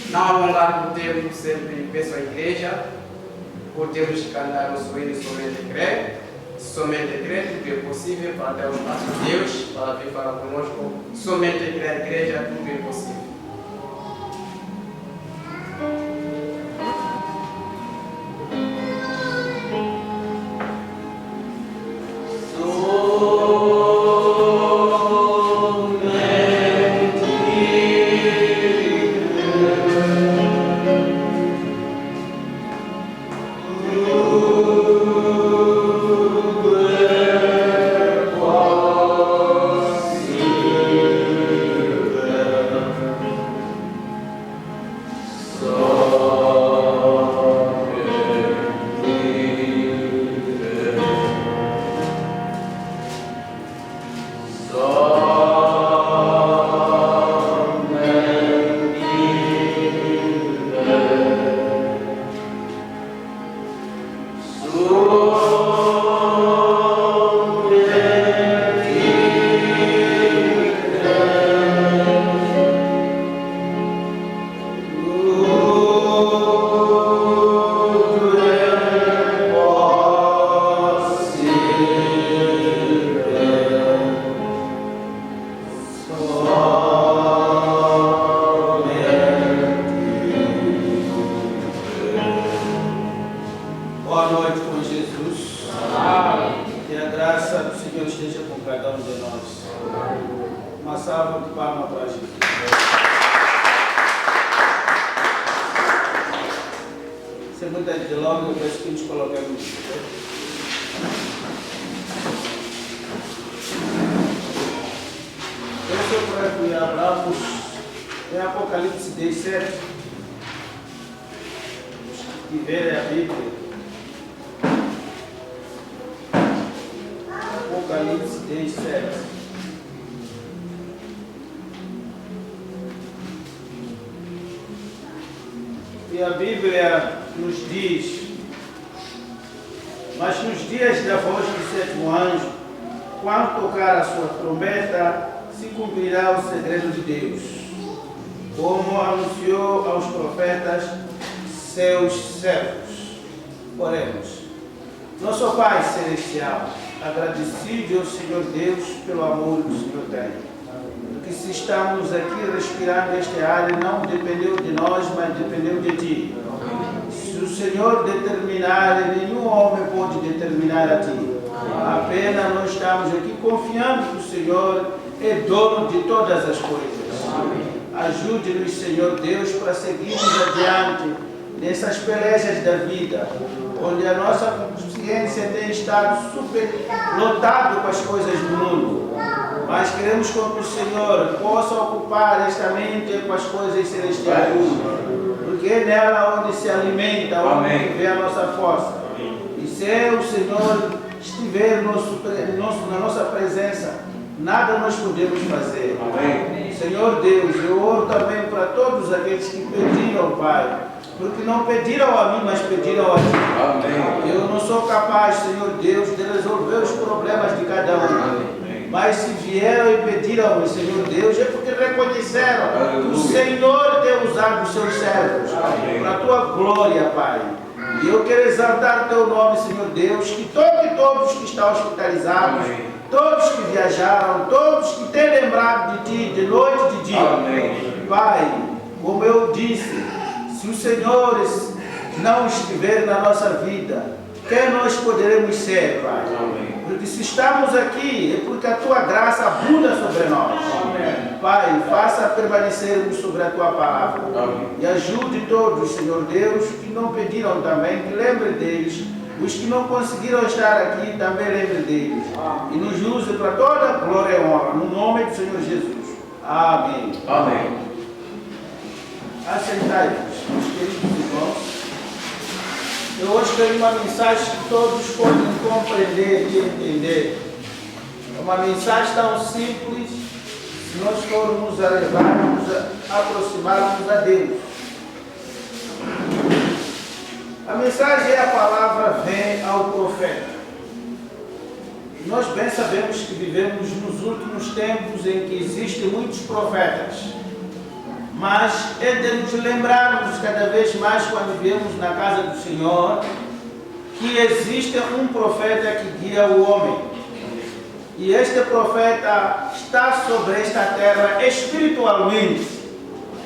Não alongar o tempo, sempre peço à igreja, por termos de cantar o hino somente crer. Somente crer, tudo é possível, para ter o espaço de Deus, para vir falar conosco. Somente crer, igreja, tudo é possível. Em Apocalipse 17, que verem a Bíblia, Apocalipse 17. E a Bíblia nos diz: mas nos dias da voz do sétimo anjo, quando tocar a sua trombeta, se cumprirá o segredo de Deus, como anunciou aos profetas seus servos. Oremos. Nosso Pai Celestial, agradecido ao Senhor Deus pelo amor que o Senhor tem. Porque se estamos aqui respirando este ar, não dependeu de nós, mas dependeu de Ti. Se o Senhor determinar, nenhum homem pode determinar a Ti. Apenas nós estamos aqui confiando que o Senhor é dono de todas as coisas. Ajude-nos, Senhor Deus, para seguirmos adiante nessas pelejas da vida, onde a nossa consciência tem estado super lotado com as coisas do mundo. Mas queremos que o Senhor possa ocupar esta mente com as coisas celestiais, porque é nela onde se alimenta, onde vê a nossa força. E se o Senhor estiver na nossa presença, nada nós podemos fazer. Amém. Senhor Deus, eu oro também para todos aqueles que pediram, Pai, porque não pediram a mim, mas pediram a Ti. Amém. Eu não sou capaz, Senhor Deus, de resolver os problemas de cada um. Amém. Mas se vieram e pediram, Senhor Deus, é porque reconheceram que o Senhor tem usado os seus servos para a Tua glória, Pai. E eu quero exaltar o Teu nome, Senhor Deus, que toque todos que estão hospitalizados, todos que viajaram, todos que têm lembrado de Ti de noite e de dia. Amém. Pai, como eu disse, se o Senhor não estiver na nossa vida, quem nós poderemos ser, Pai? Amém. Porque se estamos aqui, é porque a Tua graça abunda sobre nós. Amém. Pai, faça permanecermos sobre a Tua palavra. Amém. E ajude todos, Senhor Deus, que não pediram também, que lembre deles. Os que não conseguiram estar aqui, também lembre deles. Amém. E nos use para toda a glória e honra, no nome do Senhor Jesus. Amém. Amém. Assentai-vos, meus queridos irmãos. Eu hoje tenho uma mensagem que todos podem compreender e entender. É uma mensagem tão simples, se nós formos a levarmos, a aproximarmos a Deus. A mensagem é: a palavra vem ao profeta. Nós bem sabemos que vivemos nos últimos tempos em que existem muitos profetas. mas é de nos lembrarmos cada vez mais quando viemos na casa do Senhor que existe um profeta que guia o homem. E este profeta está sobre esta terra espiritualmente.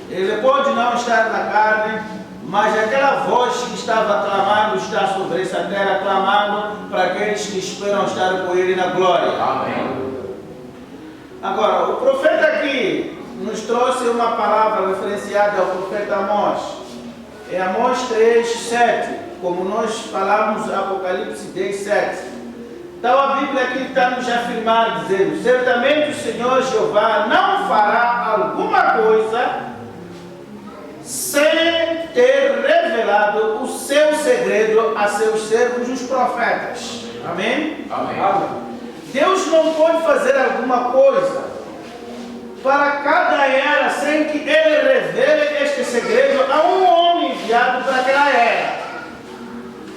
Ele pode não estar na carne, mas aquela voz que estava clamando está sobre essa terra, clamando para aqueles que esperam estar com ele na glória. Amém. Agora, o profeta aqui nos trouxe uma palavra referenciada ao profeta Amós. É Amós 3, 7, como nós falamos Apocalipse 10, 7. Então a Bíblia aqui está nos afirmar, dizendo: certamente o Senhor Jeová não fará alguma coisa sem ter revelado o seu segredo a seus servos, os profetas. Amém? Amém. Deus não pode fazer alguma coisa para cada era sem que Ele revele este segredo a um homem enviado para aquela era.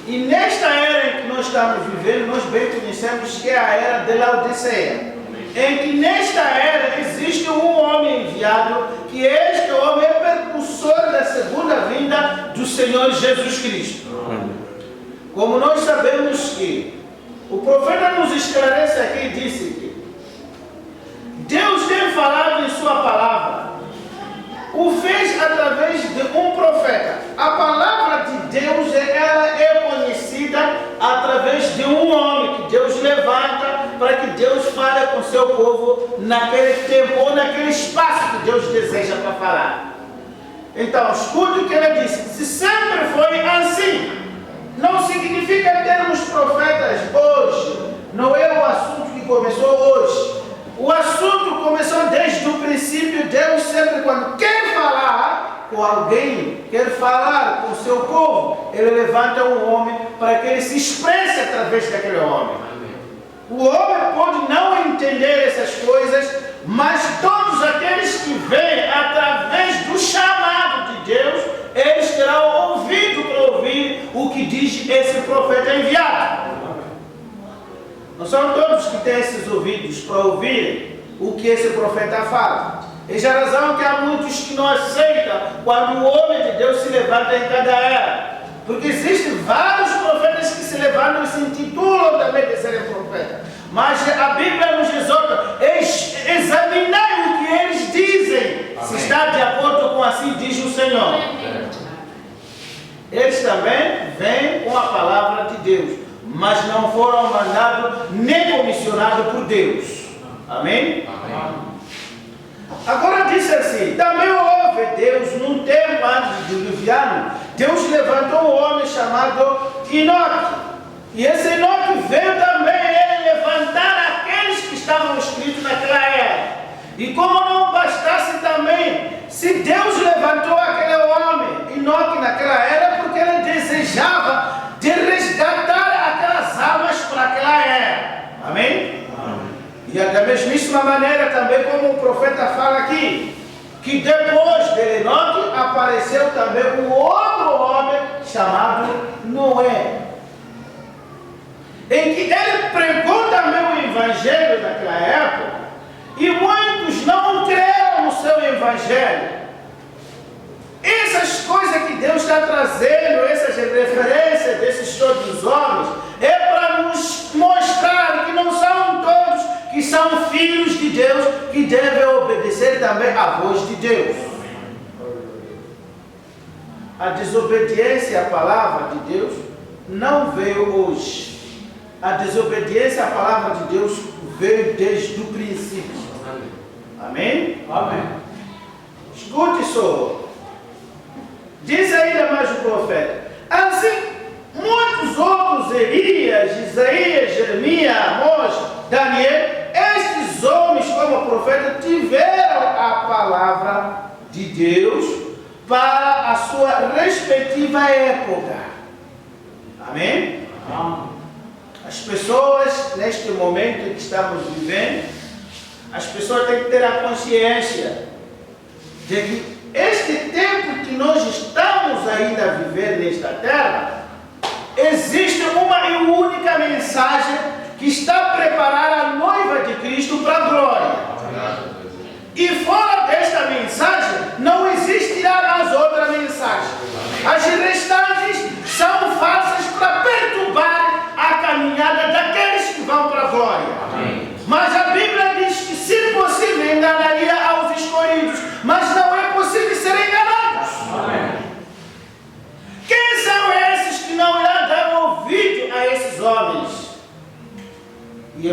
E nesta era em que nós estamos vivendo, nós bem conhecemos que é a era de Laodiceia. Em que nesta era existe um homem enviado, que este homem é precursor da segunda vinda do Senhor Jesus Cristo. Como nós sabemos que o profeta nos esclarece aqui e disse que Deus tem falado em sua palavra, o fez através de um profeta. A palavra de Deus ela é conhecida através de um homem que Deus levanta para que Deus fale com seu povo naquele tempo ou naquele espaço que Deus deseja para falar. Então, escute o que ele disse: se sempre foi assim, não significa termos profetas hoje, não é o assunto que começou hoje. O assunto começou desde o princípio. Deus sempre, quando quer falar com alguém, quer falar com o seu povo, Ele levanta um homem para que ele se expresse através daquele homem. O homem pode não entender essas coisas, mas todos aqueles que vêm através do chamado de Deus, eles terão ouvido para ouvir o que diz esse profeta enviado. Não são todos que têm esses ouvidos para ouvir o que esse profeta fala. Essa é a razão que há muitos que não aceitam quando o homem de Deus se levanta em cada era. Porque existem vários profetas que se levantam e se intitulam também de serem profetas. Mas a Bíblia nos exorta: examinai o que eles dizem, se está de acordo com assim diz o Senhor. Eles também vêm com a palavra de Deus, mas não foram mandados nem comissionados por Deus. Amém? Amém. Agora disse assim: também houve Deus num tempo antes do diluviano. Deus levantou um homem chamado Enoque. E esse Enoque veio também ele levantar aqueles que estavam escritos naquela era. E como não bastasse também, se Deus levantou aquele homem Enoque naquela era, porque ele desejava de resgatar aquelas almas para aquela era. Amém? E da mesmíssima maneira também como o profeta fala aqui, que depois de Enoque apareceu também um outro homem chamado Noé, em que ele pregou também o evangelho naquela época, e muitos não creram no seu evangelho. Essas coisas que Deus está trazendo, essas referências desses todos os homens, é para nos mostrar que não são todos que são filhos de Deus, que devem obedecer também à voz de Deus. A desobediência à palavra de Deus não veio hoje. A desobediência à palavra de Deus veio desde o princípio. Amém? Amém. Escute só. Diz ainda mais o profeta: assim, muitos outros, Elias, Isaías, Jeremias, Amós, Daniel, estes homens como profeta tiveram a palavra de Deus para a sua respectiva época. Amém? Amém. As pessoas, neste momento que estamos vivendo, as pessoas têm que ter a consciência de que este tempo que nós estamos ainda a viver nesta terra, existe uma e única mensagem que está a preparar a noiva de Cristo para a glória. E fora desta mensagem, não existe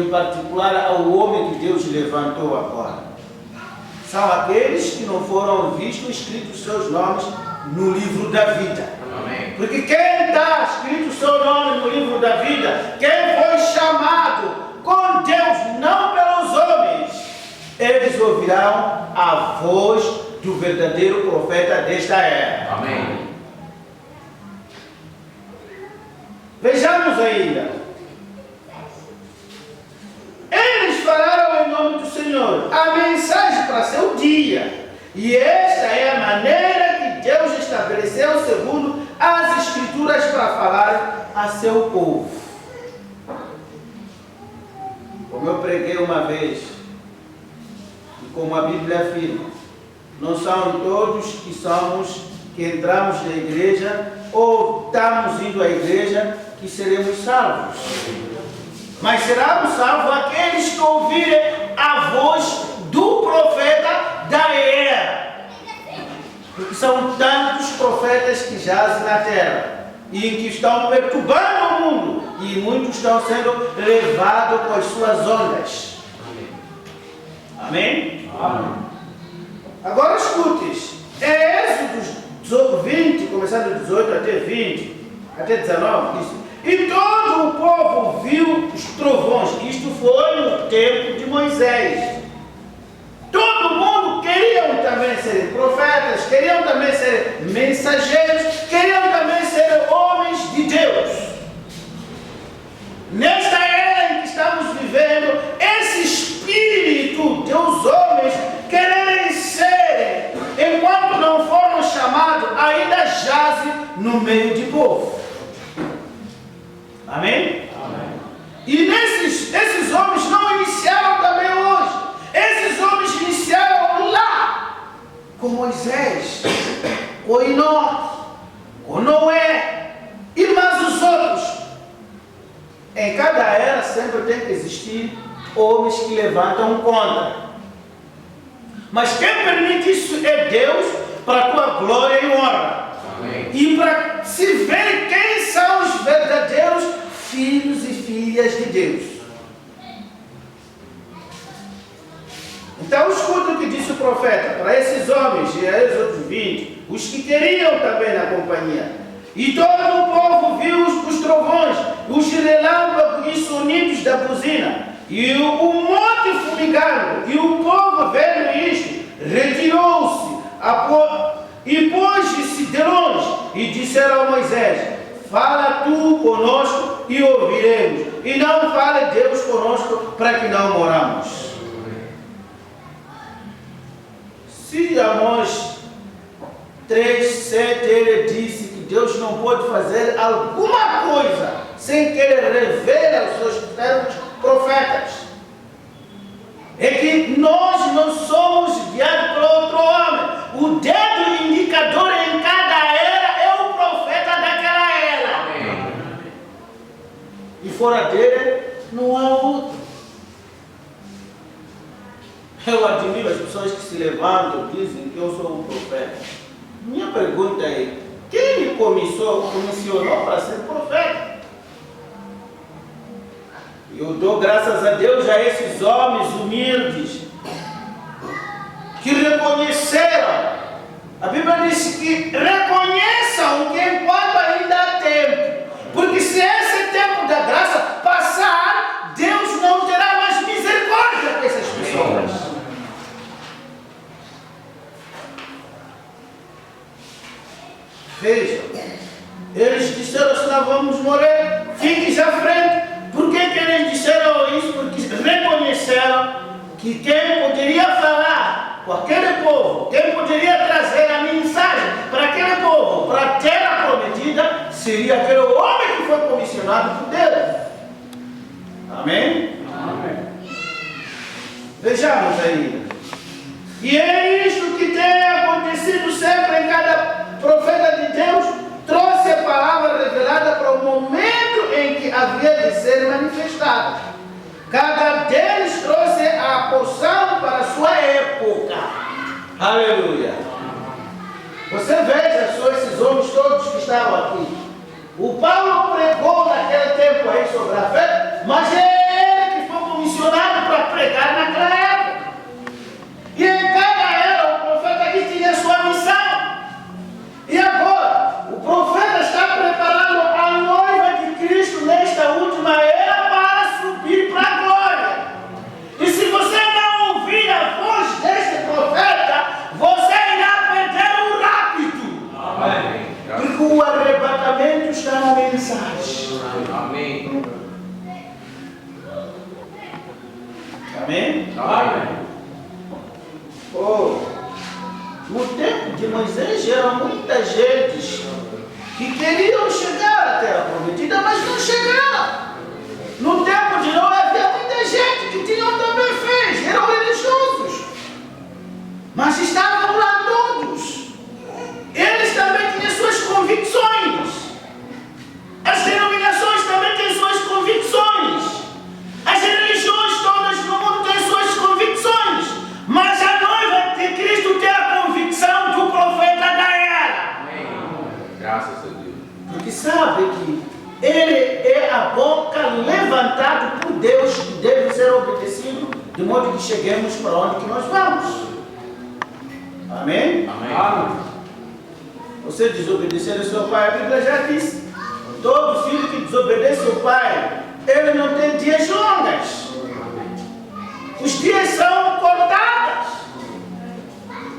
em particular ao homem que Deus levantou agora. São aqueles que não foram vistos escritos seus nomes no livro da vida. Amém. Porque quem está escrito o seu nome no livro da vida, quem foi chamado com Deus, não pelos homens, eles ouvirão a voz do verdadeiro profeta desta era. Amém. Vejamos ainda. Eles falaram em nome do Senhor a mensagem para seu dia. E esta é a maneira que Deus estabeleceu segundo as Escrituras para falar a seu povo. Como eu preguei uma vez, e como a Bíblia afirma, não são todos que entramos na igreja ou estamos indo à igreja que seremos salvos. Mas serão salvos aqueles que ouvirem a voz do profeta da era. Porque são tantos profetas que jazem na terra e que estão perturbando o mundo, e muitos estão sendo levados com as suas ondas. Amém? Amém. Agora escutes, Êxodo 20, começando do 18 até 20, até 19, diz: e todo o povo viu os trovões. Isto foi no tempo de Moisés. Todo mundo queriam também ser profetas, queriam também ser mensageiros, queriam também ser homens de Deus. Nesta era em que estamos vivendo, esse espírito dos homens quererem ser, enquanto não foram chamados, ainda jazem no meio de povo. Amém? Amém. E esses homens não iniciaram também hoje. Esses homens iniciaram lá, com Moisés, com Enoque, com Noé e mais os outros. Em cada era sempre tem que existir homens que levantam contra. Mas quem permite isso é Deus, para a tua glória e honra. Amém. E para se ver quem são os verdadeiros filhos e filhas de Deus. Então escuta o que disse o profeta para esses homens, e a Êxodo 20, os que queriam também na companhia. E todo o povo viu os trovões, os relâmpagos e sonidos da buzina, e o monte fumigando, e o povo vendo isto, retirou-se e pôs-se de longe, e disseram a Moisés: fala tu conosco e ouviremos, e não fale Deus conosco para que não moramos. Se Amós 3:7 ele disse que Deus não pode fazer alguma coisa sem que ele revele aos seus servos profetas, é que nós não somos guiados por outro homem. O dedo indicador em cada era é o profeta daquela era. Amém. E fora dele não há outro. Eu admiro as pessoas que se levantam e dizem que eu sou um profeta. Minha pergunta é: quem me comissionou para ser profeta? Eu dou graças a Deus a esses homens humildes que reconheceram. A Bíblia diz que reconheçam que enquanto ainda há tempo, porque se esse tempo da graça passar, Deus não terá mais misericórdia com essas pessoas. Vejam, eles disseram: se nós vamos morrer, fiquem à frente. Por que eles disseram isso? Porque reconheceram que quem poderia falar com aquele povo, quem poderia trazer a mensagem para aquele povo, para a terra prometida, seria aquele homem que foi comissionado por Deus. Amém? Amém. Vejamos aí. E é isto que tem acontecido sempre em cada profeta de Deus. Trouxe a palavra revelada para o momento em que havia de ser manifestada. Cada deles trouxe a porção para a sua época. Aleluia. Você veja só esses homens todos que estavam aqui. O Paulo pregou naquele tempo aí sobre a fé, mas é ele que foi mensagem. Amém. Amém? Amém. Oh, no tempo de Moisés, eram muitas gentes que queriam chegar à terra prometida, mas não chegaram. No tempo de Noé, havia muita gente que tinham também fé, eram religiosos, mas estavam lá todos. Eles também tinham suas convicções. As denominações também têm suas convicções. As religiões todas no mundo têm suas convicções. Mas a noiva de Cristo tem a convicção do profeta da era. Amém. Graças a Deus. Porque sabe que ele é a boca levantada por Deus que deve ser obedecido, de modo que cheguemos para onde que nós vamos. Amém? Amém. Você desobedecer ao seu pai, a Bíblia já disse: todo filho que desobedece ao pai, ele não tem dias longos. Os dias são cortados.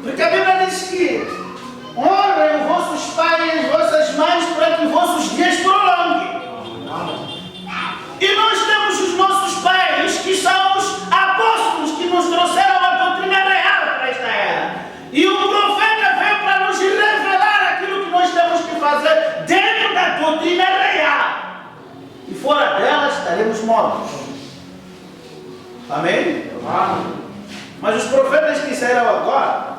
Porque a Bíblia diz que honrem vossos pais e as vossas mães para que vossos dias prolonguem. E nós temos os nossos pais, que são os apóstolos que nos trouxeram a doutrina real para esta era. E o profeta veio para nos revelar aquilo que nós temos que fazer dentro da doutrina real. E fora dela estaremos mortos. Amém? Amém. Mas os profetas que saíram agora,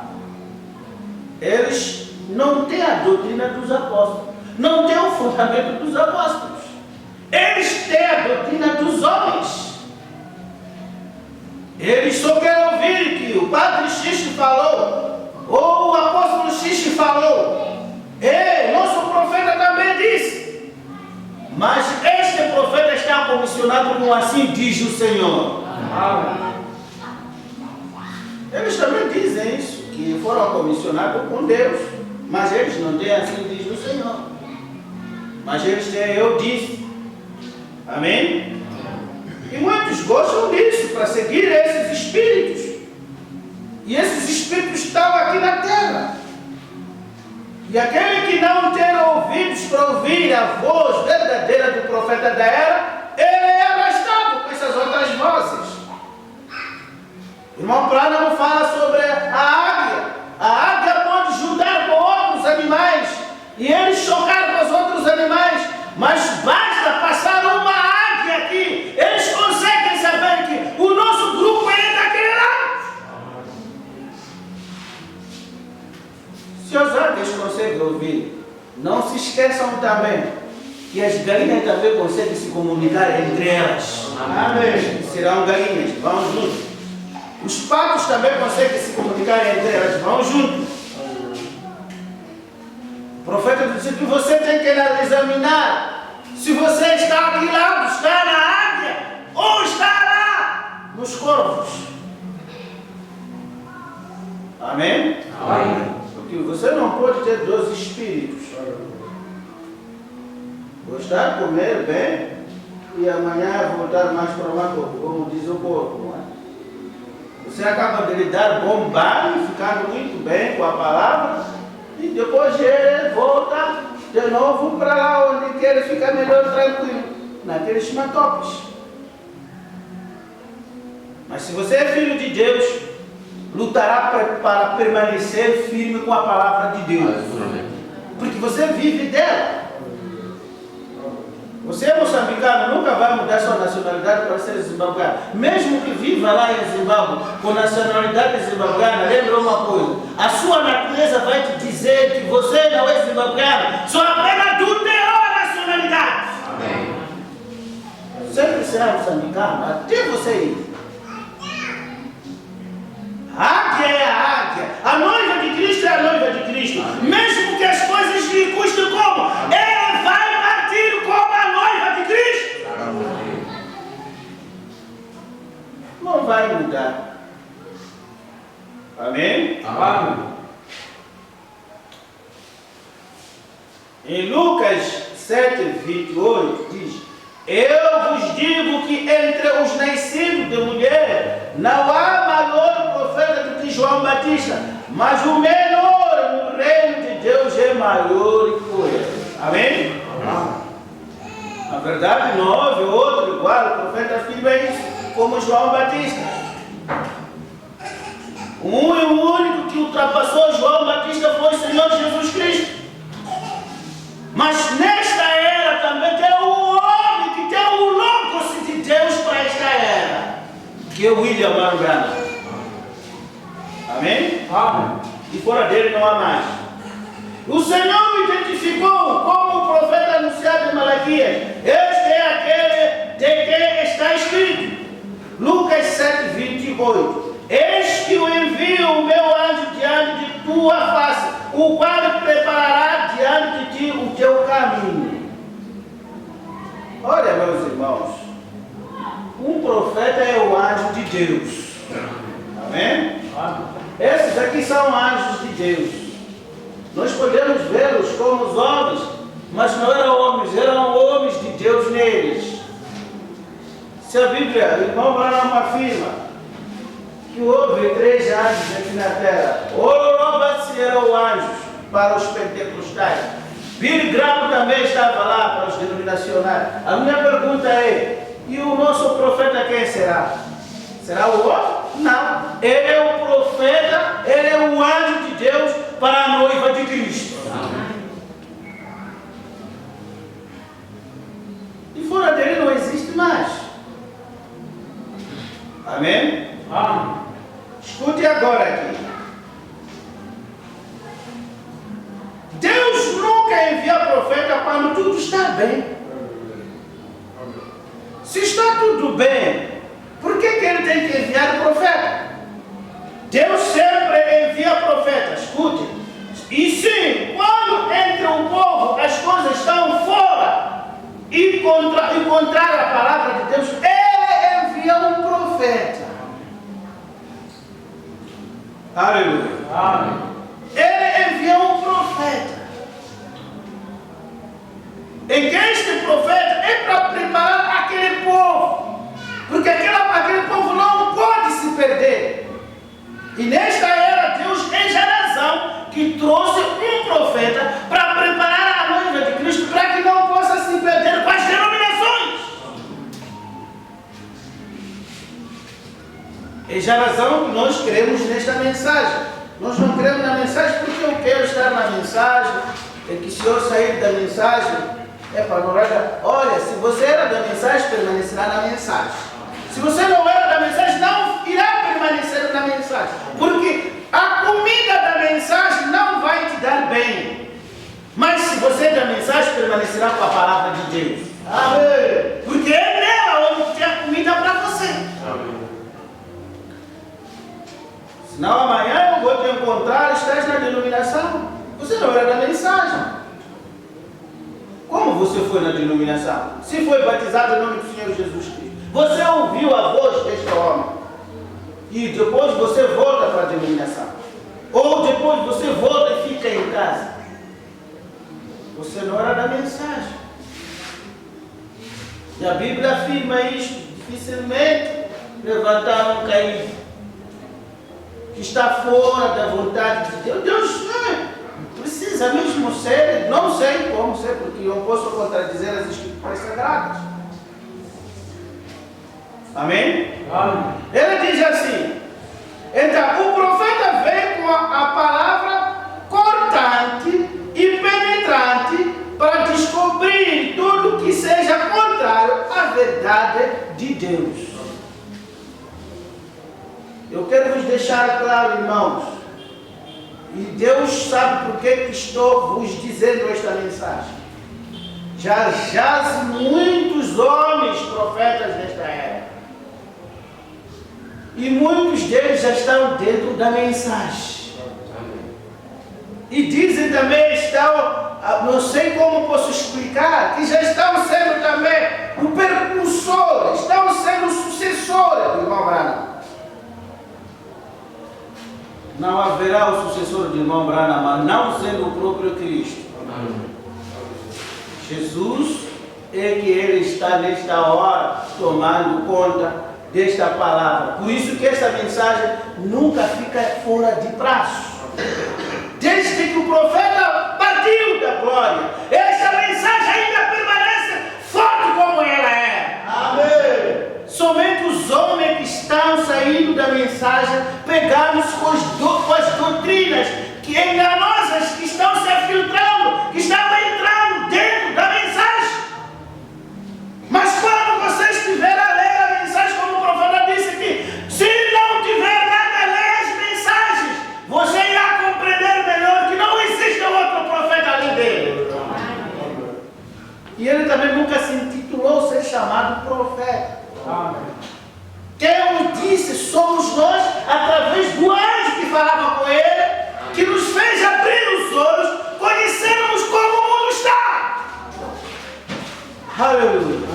eles não têm a doutrina dos apóstolos, não têm o fundamento dos apóstolos. Eles têm a doutrina dos homens. Eles só querem ouvir que o padre Xixi falou, ou o apóstolo Xixi falou. Nosso profeta também disse. Mas este profeta está comissionado com assim diz o Senhor. Amém. Eles também dizem isso, que foram comissionados com Deus, mas eles não têm assim diz o Senhor. Mas eles têm eu disse. Amém? E muitos gostam disso, para seguir esses espíritos. E esses espíritos estão aqui na terra. E aquele que não tem ouvidos para ouvir a voz verdadeira do profeta da era, ele é arrastado com essas outras vozes. O irmão Branham fala sobre a águia. A águia pode juntar com outros animais e eles chocar com os outros animais, mas basta passar uma águia aqui, eles conseguem saber que o nosso grupo é daquele lado. Se as águias conseguem ouvir, não se esqueçam também que as galinhas também conseguem se comunicar entre elas. Amém. Serão galinhas, vão juntos. Os patos também conseguem se comunicar entre elas, vão juntos. O profeta disse que você tem que examinar se você está aqui lado, está na águia ou está lá nos corvos. Amém? Amém. Porque você não pode ter dois espíritos. Gostar de comer bem e amanhã voltar mais para uma coisa, como diz o corpo, não é? Você acaba de lhe dar bom banho, ficando muito bem com a palavra, e depois ele volta de novo para lá onde que ele fica melhor tranquilo, naqueles matopes. Mas se você é filho de Deus, lutará para permanecer firme com a palavra de Deus. Porque você vive dela. Você é moçambicano, nunca vai mudar sua nacionalidade para ser zimbabuano. Mesmo que viva lá em Zimbábue, com nacionalidade zimbabuana, lembra uma coisa: a sua natureza vai te dizer que você não é zimbabuano, só apenas adulterou a nacionalidade. Amém. Sempre será moçambicano, até você ir. A águia é a águia, a noiva de Cristo é a noiva de Cristo. Mesmo que as coisas lhe custem como, ela vai partir como a noiva de Cristo. Não vai mudar. Amém? Amém. Em Lucas 7:28 diz: eu vos digo que entre os nascidos de mulher não há maior profeta do que João Batista, mas o menor no reino de Deus é maior que ele. Amém? verdade, não houve outro igual, o profeta afirma isso, como João Batista. O único que ultrapassou João Batista foi o Senhor Jesus Cristo. Mas nesta era também tem um homem que tem o logos de Deus para esta era, que é o William Branham. Amém? Amém. E fora dele não há mais. O Senhor o identificou como o profeta anunciado em Malaquias. Este é aquele de quem está escrito. Lucas 7:28. Eis que eu envio o meu anjo diante de tua face, o qual preparará diante de ti o teu caminho. Olha, meus irmãos, um profeta é o anjo de Deus. Amém? Esses aqui são anjos de Deus. Nós podemos vê-los como os homens, mas não eram homens, eram homens de Deus neles. Se a Bíblia, o irmão Branham afirma que houve 3 anjos aqui na terra. Orobat eram anjos para os pentecostais. Billy Graham também estava lá para os denominacionais. A minha pergunta é, e o nosso profeta quem será? Será o outro? Não. Ele é o profeta, ele é o anjo de Deus para a noiva de Cristo. E fora dele não existe mais. Amém? Amém. Escute agora aqui. Deus nunca envia profeta quando tudo está bem. Se está tudo bem, por que ele tem que enviar o profeta? Deus sempre envia profeta. Escute. E sim, quando entre o povo as coisas estão fora e contrário à palavra de Deus, ele envia um profeta. Aleluia. Amém. Ele enviou um profeta. E que este profeta é para preparar aquele povo. Porque aquele povo não pode se perder. E nesta era, Deus tem razão que trouxe um profeta para preparar a noiva de Cristo para que não possa se perder com as denominações. É a razão que nós cremos nesta mensagem. Nós não cremos na mensagem porque eu quero estar na mensagem. É que se eu sair da mensagem, é para não olhar. Olha, se você era da mensagem, permanecerá na mensagem. Se você não era da mensagem, não irá permanecer na mensagem. Porque a comida da mensagem não vai te dar bem. Mas se você é da mensagem, permanecerá com a palavra de Deus. Amém. Porque é nela onde tem a comida para você. Amém. Senão amanhã eu vou te encontrar, estás na denominação. Você não era da mensagem. Como você foi na denominação? Se foi batizado em nome do Senhor Jesus Cristo. Você ouviu a voz deste homem. E depois você volta para a denominação. Ou depois você volta e fica em casa. Você não era da mensagem. E a Bíblia afirma isto. Dificilmente levantar um caído que está fora da vontade de Deus. Deus precisa mesmo ser, não sei como ser, porque eu não posso contradizer as Escrituras Sagradas. Amém? Amém. Ele diz assim, então o profeta vem com a palavra cortante e penetrante para descobrir tudo que seja contrário à verdade de Deus. Eu quero vos deixar claro, irmãos, e Deus sabe por que estou vos dizendo esta mensagem. Já jazem muitos homens profetas nesta era. E muitos deles já estão dentro da mensagem. E dizem também, não sei como posso explicar, que já estão sendo também o precursor, estão sendo o sucessor do irmão Branham. Não haverá o sucessor do irmão Branham, mas não sendo o próprio Cristo. Jesus é que ele está nesta hora tomando conta desta palavra. Por isso que esta mensagem nunca fica fora de prazo. Desde que o profeta partiu da glória, esta mensagem ainda permanece forte como mensagem, pegamos com as doutrinas que enganosas que estão se filtrando, que estão entrando dentro da mensagem. Mas quando você estiver a ler a mensagem, como o profeta disse aqui, se não tiver nada a ler as mensagens, você irá compreender melhor que não existe outro profeta além dele. E ele também nunca se intitulou ser chamado profeta. Quem o disse somos nós, através do anjo que falava com ele, que nos fez abrir os olhos, conhecermos como o mundo está. Aleluia.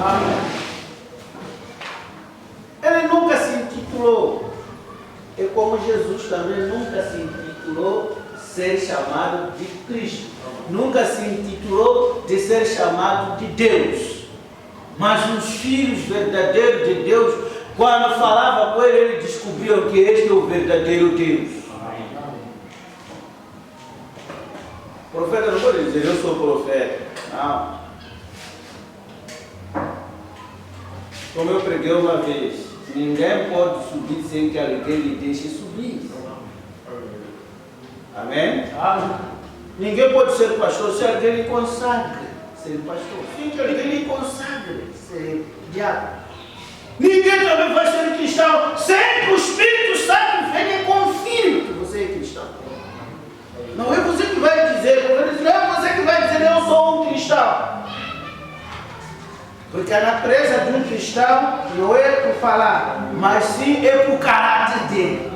Ele nunca se intitulou, e como Jesus também nunca se intitulou ser chamado de Cristo, nunca se intitulou de ser chamado de Deus. Mas os filhos verdadeiros de Deus, quando falava com ele, eles descobriam que este é o verdadeiro Deus. O profeta não pode dizer, eu sou profeta. Não. Como eu preguei uma vez, ninguém pode subir sem que alguém lhe deixe subir. Amém? Ninguém pode ser pastor se alguém lhe consagre ser pastor. Sem que alguém lhe consagre ser diabo. Ninguém também vai ser cristão sem que o Espírito Santo venha e confirme que você é cristão. Não é você que vai dizer, não é você que vai dizer eu sou um cristão. Porque a natureza de um cristão não é por falar, mas sim é por caráter dele.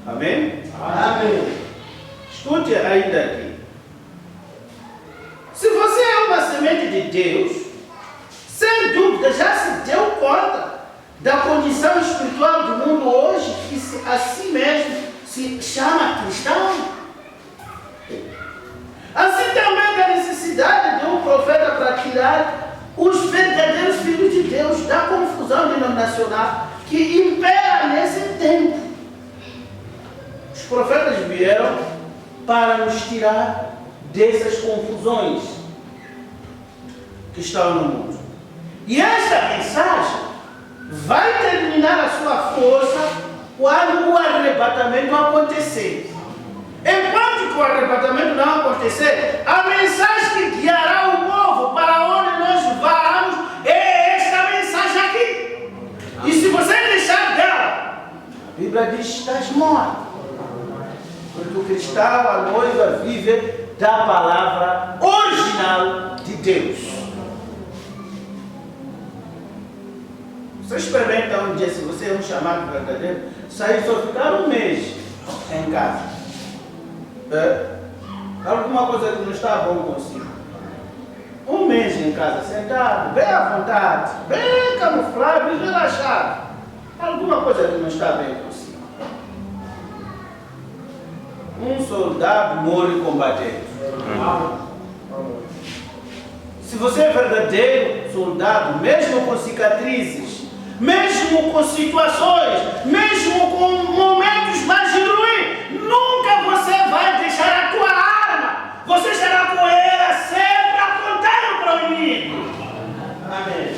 Amém? Amém. Escute ainda aqui. Se você é uma semente de Deus, sem dúvida já se deu conta da condição espiritual do mundo hoje, que a si mesmo se chama cristão. Assim também da necessidade de um profeta para tirar os verdadeiros filhos de Deus da confusão denominacional que impera nesse tempo. Os profetas vieram para nos tirar dessas confusões que estão no mundo. E esta mensagem vai terminar a sua força quando o arrebatamento acontecer. Enquanto que o arrebatamento não acontecer, a mensagem que guiará o povo para onde nós vamos é esta mensagem aqui. E se você deixar dela, a Bíblia diz que estás morto. Porque o cristão, a noiva, vive da palavra original de Deus. Você experimenta um dia, se você é um chamado verdadeiro, sair só ficar um mês em casa. Alguma coisa que não está bom consigo. Um mês em casa, sentado, bem à vontade, bem camuflado, bem relaxado. Alguma coisa que não está bem consigo. Um soldado morre combatendo. Se você é verdadeiro soldado, mesmo com cicatrizes, mesmo com situações, mesmo com momentos mais ruins, nunca você vai deixar a tua arma. Você estará com ela sempre apontando para o inimigo. Amém.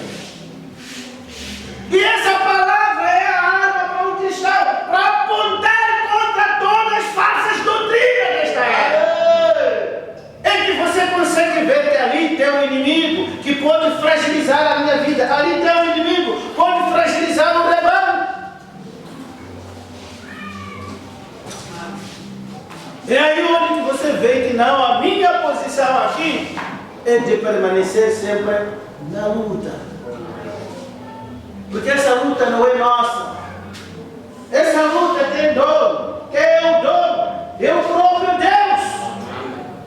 E essa palavra é a arma para o cristão, para apontar contra todas as falsas doutrinas desta era. É que você consegue ver que ali tem um inimigo que pode fragilizar a minha vida. Ali tem um inimigo que pode fragilizar o rebanho. É aí onde você vê que não, a minha posição aqui é de permanecer sempre na luta. Porque essa luta não é nossa. Essa luta tem dono. Quem é o dono? É o próprio Deus.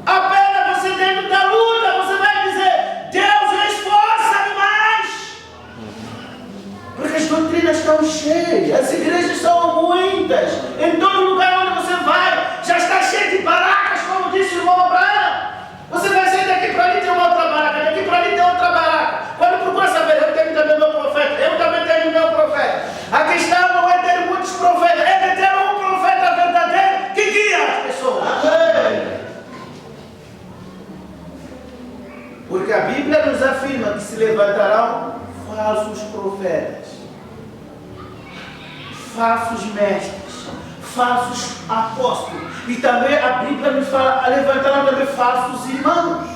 Apenas você dentro da luta, você vai dizer, Deus esforça demais. Porque as doutrinas estão cheias, as igrejas são muitas. Em todo lugar onde você vai, já está cheio de barracas, como disse o irmão Abraão. Você vai sair daqui para ali, tem uma outra baraca, daqui para ali tem outra baraca. Quando procura saber, eu tenho também meu profeta, eu também tenho meu profeta. A questão não é ter muitos profetas, é ter um profeta verdadeiro que guia as pessoas. Amém. Porque a Bíblia nos afirma que se levantarão falsos profetas, falsos mestres, falsos apóstolos. E também a Bíblia nos fala, levantaram também falsos irmãos.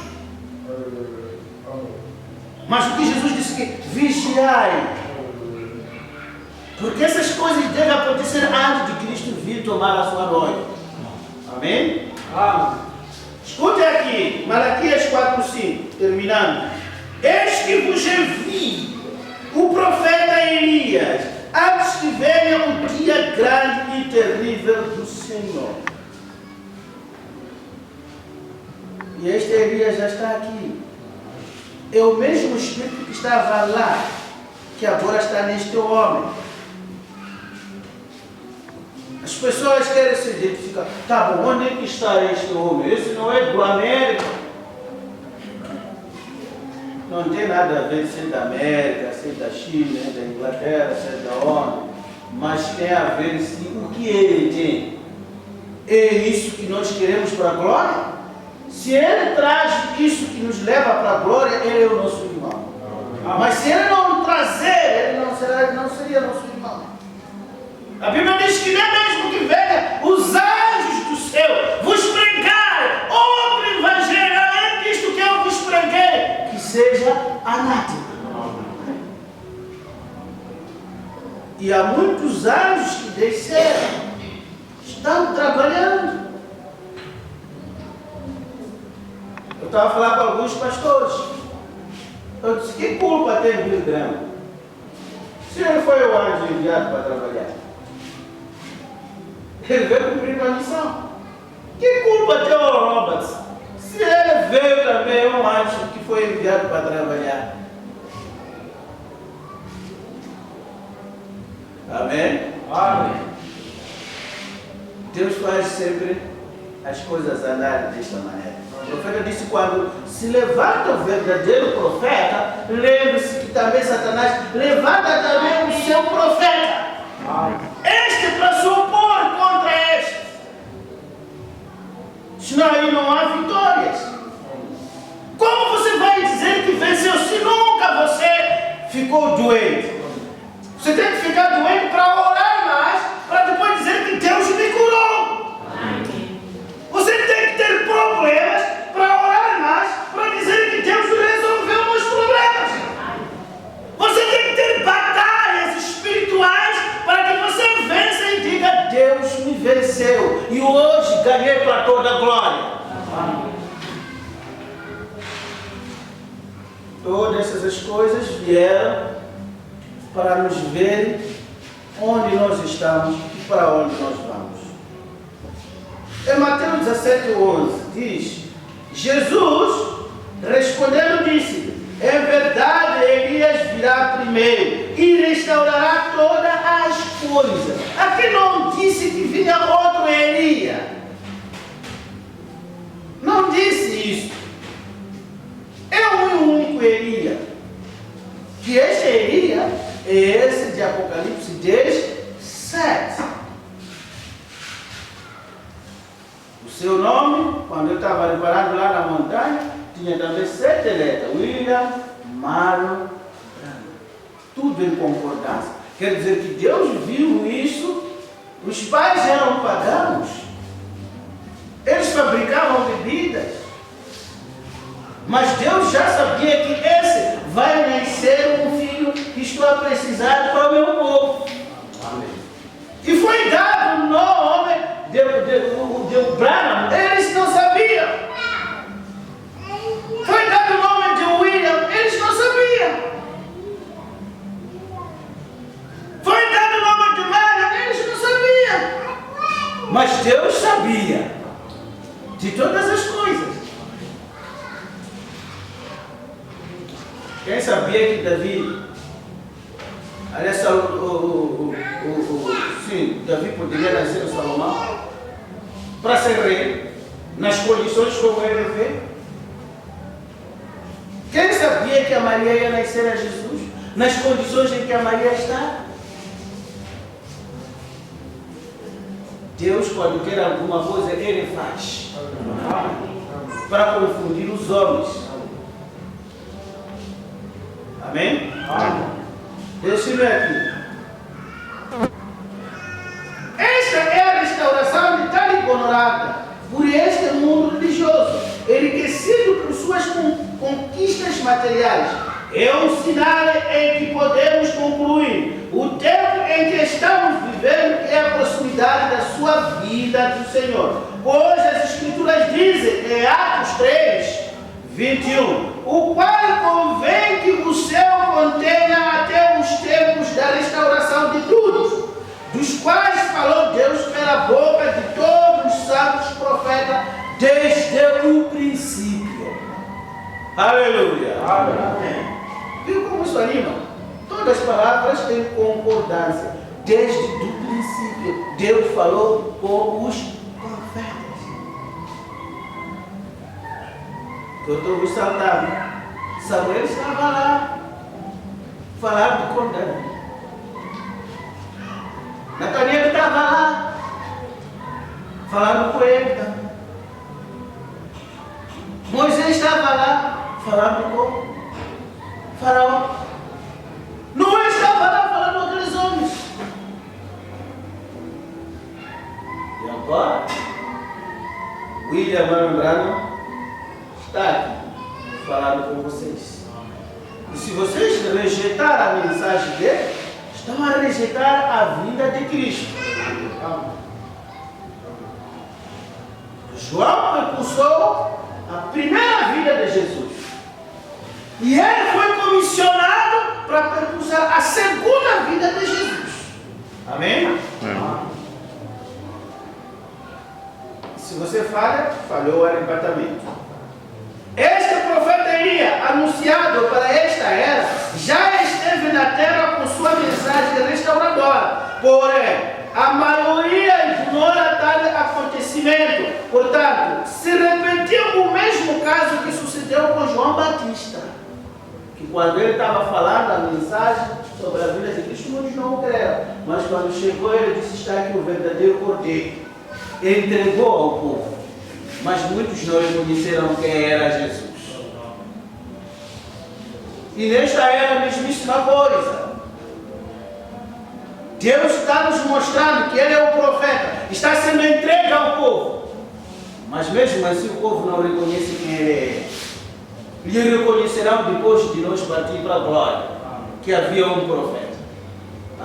Mas o que Jesus disse que vigiai, porque essas coisas devem acontecer antes de Cristo vir tomar a sua glória. Amém? Amém. Escute aqui, Malaquias 4:5, terminando. Eis que vos envio o profeta Elias, antes que venha o dia grande e terrível do Senhor. E este Elias já está aqui. É o mesmo Espírito que estava lá, que agora está neste homem. As pessoas querem se identificar. Tá bom, onde é que está este homem? Esse não é do América. Não tem nada a ver se é da América, se é da China, se é da Inglaterra, se é da ONU. Mas tem a ver se o que ele tem é isso que nós queremos para a glória. Se ele traz isso que nos leva para a glória, ele é o nosso irmão. Mas se ele não trazer, ele não seria nosso irmão. A Bíblia diz que nem mesmo que venha os anjos do céu vos pregar outro evangelho além disto que eu vos preguei, que seja anátema. E há muitos anjos que desceram, estão trabalhando. Eu estava falando com alguns pastores. Eu disse, que culpa tem o Billy Graham? Se ele foi o anjo enviado para trabalhar, ele veio cumprir uma missão. Que culpa tem o Roberts? Se ele veio também um anjo que foi enviado para trabalhar. Amém? Amém. Deus faz sempre as coisas andarem desta maneira. O profeta disse, quando se levanta o verdadeiro profeta, lembre-se que também Satanás levanta também o seu profeta. Este para se opor contra este. Senão aí não há vitórias. Como você vai dizer que venceu se nunca você ficou doente? Você tem que ficar doente para orar mais, para depois dizer que Deus me curou. Você tem que ter problemas para orar mais, para dizer que Deus resolveu meus problemas. Você tem que ter batalhas espirituais para que você vença e diga, Deus me venceu e hoje ganhei para toda a glória. Todas essas coisas vieram para nos ver onde nós estamos e para onde nós vamos. Em Mateus 17:11 diz, Jesus respondendo disse, é verdade, Elias virá primeiro e restaurará todas as coisas. Aqui não disse que vinha outro Elias. Não disse isso. É um único Elias. Que esse Elias é esse de Apocalipse 10:7. O seu nome, quando eu estava reparando lá na montanha, tinha também 7 letras. William Marlon Branham. Tudo em concordância. Quer dizer que Deus viu isso. Os pais eram pagãos. Eles fabricavam bebidas. Mas Deus já sabia que esse vai nascer um filho que estou a precisar para o meu povo. Amém. E foi dado o nome de Branham. Eles não sabiam. Foi dado o nome de William. Eles não sabiam. Foi dado o nome de Marlon. Eles não sabiam. Mas Deus sabia de todas as coisas. Quem sabia que Davi, aliás, sim, Davi poderia nascer em Salomão para ser rei, nas condições como ele veio? Quem sabia que a Maria ia nascer a Jesus, nas condições em que a Maria está? Deus, quando quer alguma coisa, Ele faz para confundir os homens. Amém? Amém. Deixe-me aqui. Esta é a restauração de tal ignorada por este mundo religioso, enriquecido por suas conquistas materiais. É um sinal em que podemos concluir o tempo em que estamos vivendo é a proximidade da sua vida do Senhor. Pois as Escrituras dizem em Atos 3, 21, o qual convém que o céu contenha até os tempos da restauração de todos, dos quais falou Deus pela boca de todos os santos profetas desde o princípio. Aleluia. Amém. Viu como isso anima? Todas as palavras têm concordância. Desde o princípio, Deus falou com os profetas. Eu estou me saudando. Samuel estava lá, falando com Deus. Natanael estava lá, falando com ele também. Moisés estava lá, falando com Faraó. Noé estava lá, falando com aqueles homens. E agora, William Branham está aqui, falando com vocês. E se vocês rejeitarem a mensagem dele, estão a rejeitar a vinda de Cristo. João precursou a primeira vinda de Jesus. E ele foi comissionado para precursar a segunda vinda de Jesus. Amém? Se você falha, falhou o arrebatamento. Este profeta Elias, anunciado para esta era, já esteve na terra com sua mensagem restauradora. Porém, a maioria ignora tal acontecimento. Portanto, se repetiu o mesmo caso que sucedeu com João Batista. Que quando ele estava falando a mensagem sobre a vida de Cristo, muitos não creram. Mas quando chegou, ele disse: está aqui o verdadeiro cordeiro. Ele entregou ao povo. Mas muitos não reconheceram quem era Jesus. E nesta era a mesmíssima coisa. Deus está nos mostrando que Ele é o profeta. Está sendo entregue ao povo. Mas mesmo assim o povo não reconhece quem Ele é. Lhe reconhecerão depois de nós partir para a glória. Que havia um profeta.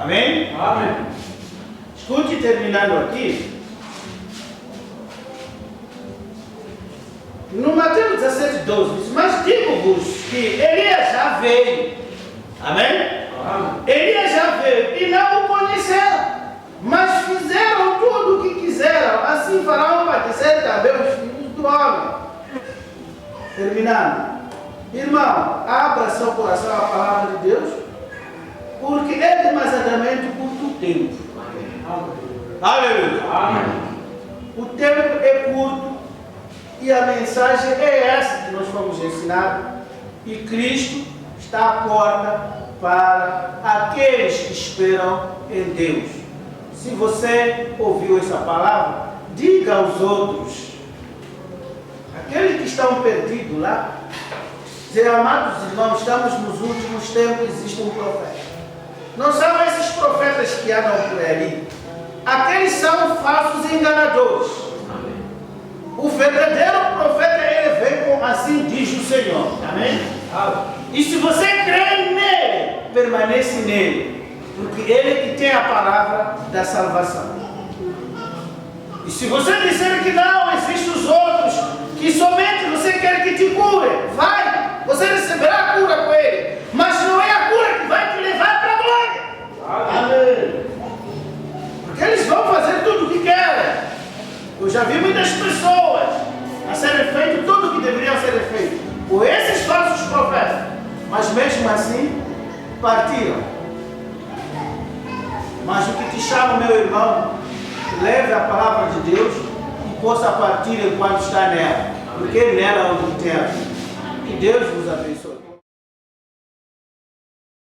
Amém? Amém. Escute, terminando aqui. No Mateus 17, 12, diz: mas digo-vos que Elias já veio. Amém? Amém? Elias já veio e não o conheceram, mas fizeram tudo o que quiseram. Assim farão padecer também os filhos do homem. Terminando. Irmão, abra seu coração à palavra de Deus, porque é demasiadamente curto tempo. Amém. Aleluia. Amém. O tempo é curto. E a mensagem é essa que nós fomos ensinados. E Cristo está à porta para aqueles que esperam em Deus. Se você ouviu essa palavra, diga aos outros, aqueles que estão perdidos lá, dizer: amados irmãos, estamos nos últimos tempos, existe um profeta. Não são esses profetas que andam por ali. Aqueles são falsos enganadores. O verdadeiro profeta, ele vem com assim diz o Senhor. Amém? E se você crê nele, permanece nele, porque ele que tem a palavra da salvação. E se você disser que não, existem os outros, que somente você quer que te cure, vai, você receberá a cura com ele, mas não é a cura que vai te levar para a glória. Amém. Porque eles vão fazer tudo o que querem. Eu já vi muitas pessoas a serem feito tudo o que deveriam ser feito por esses falsos profetas, mas mesmo assim partiram. Mas o que te chama, meu irmão, leve a palavra de Deus e possa partir enquanto está nela, porque nela é onde tem a vida. Que Deus vos abençoe.